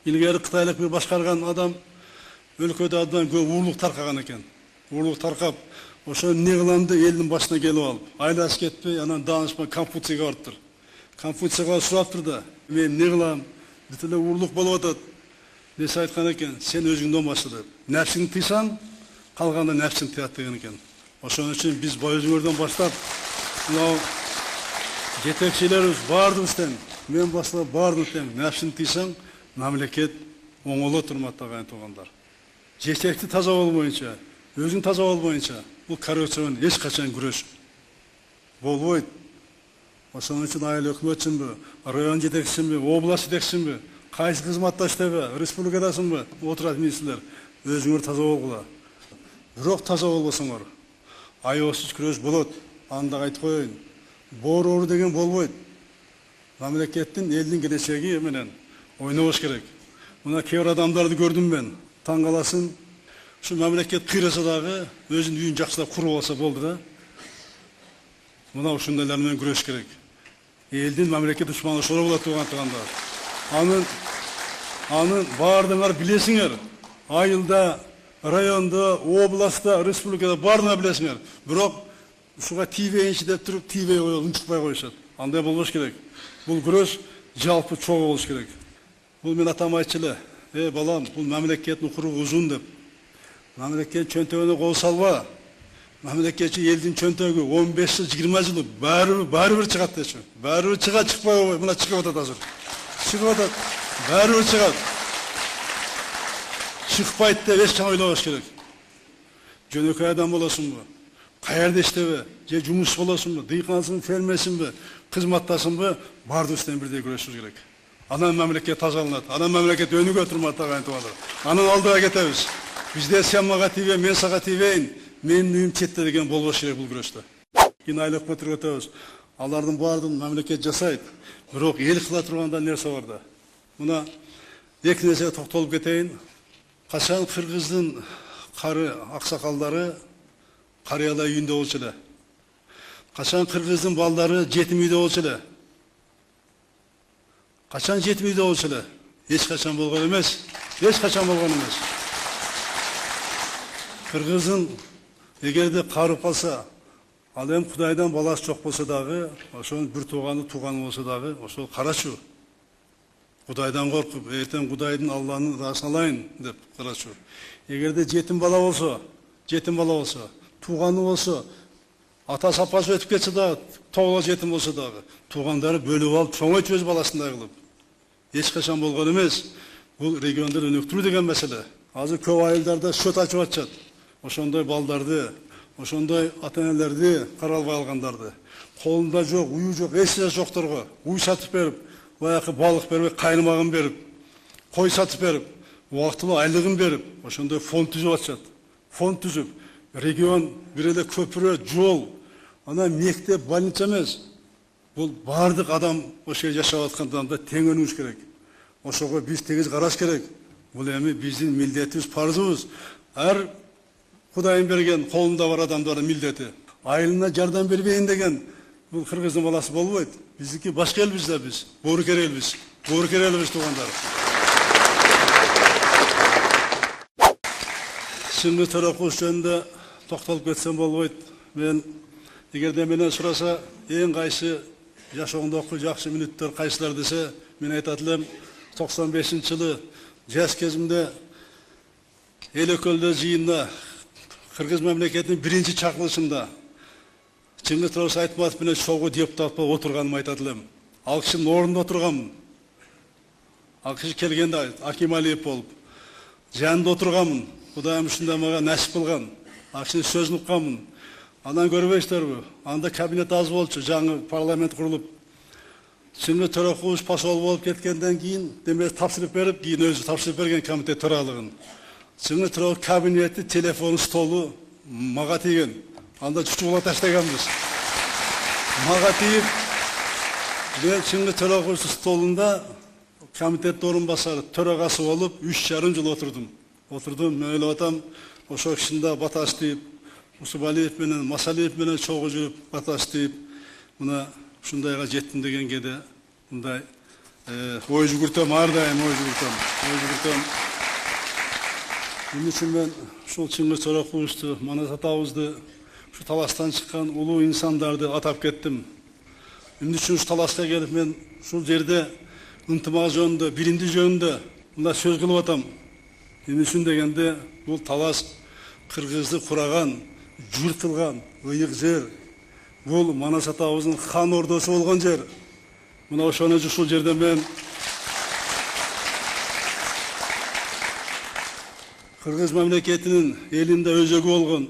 Илгери Кытайлык бир башкарган адам өлкөдө абдан көп урлук таркаган экен. Урлук таркап, ошо эмне кылам деп элдин башына келип алып, айлашып кетпей, анан даанышман Конфуцийге барыптыр. Конфуцийге сураптыр да, мен эмне кылам? Бүт эле урлук болуп атат. Несе айткан экен, сен өзүңдөн башла деп. Нәпсиңди тыйсаң, калганда нәпсиң тыят деген экен. Ошон үчүн биз өзүңөрдөн баштап, мынау жетекчилерибиз баардыгыбыз тең, мен башлап баардыгыбыз тең, нәпсиңди тыйсаң, мамлекет оңолот, урматтуу агайын туугандар. Жетекти таза болбоюнча, өзүң таза болбоюнча, бул коррупция менен эч качан күрөш болбойт. Ошон үчүн айыл өкмөтчүнбү, район жетекчисинби, область жетекчисинби, кайсы кызматта иштеби, республикадасыңбы, отурат министрлер, өзүңөр таза болгула. Бирок таза болбосоңор, аябасыз күрөш болот. Анда айтып коеюн. Боору деген болбойт. Мамлекеттин, элдин келечеги менен ойнобош керек. Мына кээ бир адамдарды көрдүм мен. Таң каласың, ушу мамлекет кыйраса дагы өзүнүн үйүн жакшылап куруп алса болду да. Мына ушундайлар менен күрөш керек. Элдин мамлекет душманы ошолор болот туугандар. Анын баардыгыңар билесиңер. Айылда, районда, областта, республикада баардыгыңар билесиңер. Бирок ушуга тийбейинчи деп туруп, тийбей коюп, унчукпай коюшат. Андай болбош керек. Бул күрөш жалпы чогуу болуш керек. Бул мен атам айтчу эле, балам, бул мамлекеттин куругу узун деп. Мамлекет чөнтөгүнө кол салба. Мамлекетчи элдин чөнтөгү 15 жыл, 20 жыл баары бир чыгат дечү. Баары бир чыга, чыкпай койбой, мына чыгып атат азыр. Чыгып атат. Баары бир чыгат. Чыкпайт деп эч качан ойлобош керек. Жөнөкөй адам болосуңбу? Каерде иштеби? Же жумуш болосуңбу? Дыйкансың, фермерсиңби? Кызматтасыңбы? Баардыгыбыз тең бирдей күрөшүбүз керек. Анан мамлекет тазаланат. Анан мамлекет өнүгөт, урматтуу агайын туугандар. Анан алдыга кетебиз. Бизде сен мага тийбе, мен сага тийбейин. Менин үйүм четте деген болбош керек бул күрөштө. Кийин айыл өкмөттөргө өтөбүз. Алардын баардыгын мамлекет жасайт. Бирок эл кыла турганда нерсе бар да. Мына эки нерсеге токтолуп кетейин. Качан кыргыздын кары аксакалдары карыялар үйүндө болчу эле. Качан кыргыздын балдары жетим үйдө болчу эле. Качан жетим үйдө болчу эле. Эч качан болгон эмес. Эч качан болгон эмес. Кыргыздын эгерде карып калса, ал эми Кудайдан баласы жок болсо дагы, ошонун бир тууганы болсо дагы, ошол карачу. Кудайдан коркуп, эртең Кудайдын Алланын ыраасын алайын деп карачу. Эгерде жетим бала болсо, тууганы болсо, атасы апасы өтүп кетсе дагы, тоголо жетим болсо дагы, туугандары бөлүп алып, чоңойтуп өз баласындай кылып. Эч качан болгон эмес. Бул регионду өнүктүрүү деген маселе. Азыр көп айылдарда счет ачып атышат. Ошондой балдарды, ошондой ата-энелерди карай албай алгандарды, колунда жок, уyu жок, эч нерсе жокторго уй сатып берип, баягы балык бербей, кайнамагын берип, кой сатып берип, убактылуу айлыгын берип, ошондой фонд түзүп атышат. Фонд түзүп, регион бир эле көпүрө, жол, анан мектеп, больница эмес. Бул бардык адам ошо жерде жашап аткан адамда тең өнүгүш керек. Ошого биз тегиз караш керек. Бул эми биздин милдетибиз, парзыбыз. Ар Кудайын берген колунда бар адамдардын милдети. Айылына жардам бербейин деген бул кыргыздын баласы болбойт. Биздики башка элбиз да биз. Боорукер элбиз. Боорукер элбиз туугандар. Чыңгыз Төрөкулов жөнүндө токтолуп кетсем болбойт. Мен эгерде менен сураса, эң кайсы жашооңдогу жакшы мүнөттөр кайсылар десе, мен айтат элем, 95-жылы жаш кезимде эл өкүлдөр жыйынына Кыргыз мамлекетинин биринчи чакырылышында Чыңгыз Төрөкулов Айтматов менен чогуу депутат болуп отурганым айтат элем. Ал кишинин ордунда отурганмын. Ал киши келгенде Аким Алиев болуп, жанында отурганмын. Кудайым ушундай мага насип кылган. Ал кишинин сөзүн укканмын. Анан көрбөйсүздарбы? Анда кабинет аз болчу, жаңы парламент курулуп. Чыңгыз Төрөкулов посол болуп кеткенден кийин демек тапшырып берип, кийин өзү тапшырып берген комитет төралыгын. Чыңгыз Төрөкулов кабинети, телефон, столу мага тийген. Анда чучугула таштаганбыз. Мага тийип, мен Чыңгыз Төрөкуловдун столунда комитет орун басары, төрагасы болуп 3,5 жыл отурдум. Мен ойлоп атам, ошол кишини да баташ тийип, Усубалиев менен, Масалиев менен чогуу жүрүп баташ тийип, мына ушундайга жеттим дегенге де мындай ой жүгүртөм, ар дайым ой жүгүртөм. Эмне үчүн мен ушул Чыңгыз Чорокуловичту, Манас атабызды, ушу таластан чыккан улуу инсандарды атап кеттим. Эмне үчүн ушу таласка келип мен ушул жерде ынтымак жөнүндө, биримдик жөнүндө мындай сөз кылып атам. Эмне үчүн дегенде, бул талас Кыргызды кураган, жыртылган ыйык жер. Бул Манас атабыздын хан ордосу болгон жер. Мына ошону ушул жерде мен Кыргыз мамлекетинин элинде өзөгү болгон,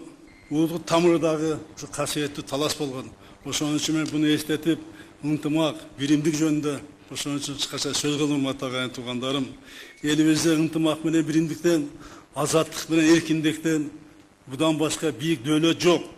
улуттук тамырдагы ушу касиеттүү талас болгон. Ошон үчүн мен буну эстетип, ынтымак, биримдик жөнүндө ошон үчүн кыскача сөз кылдым, атаган туугандарым. Элибизде ынтымак менен биримдиктен, азаттык менен эркиндиктен будан башка бийик дөөлөт жок.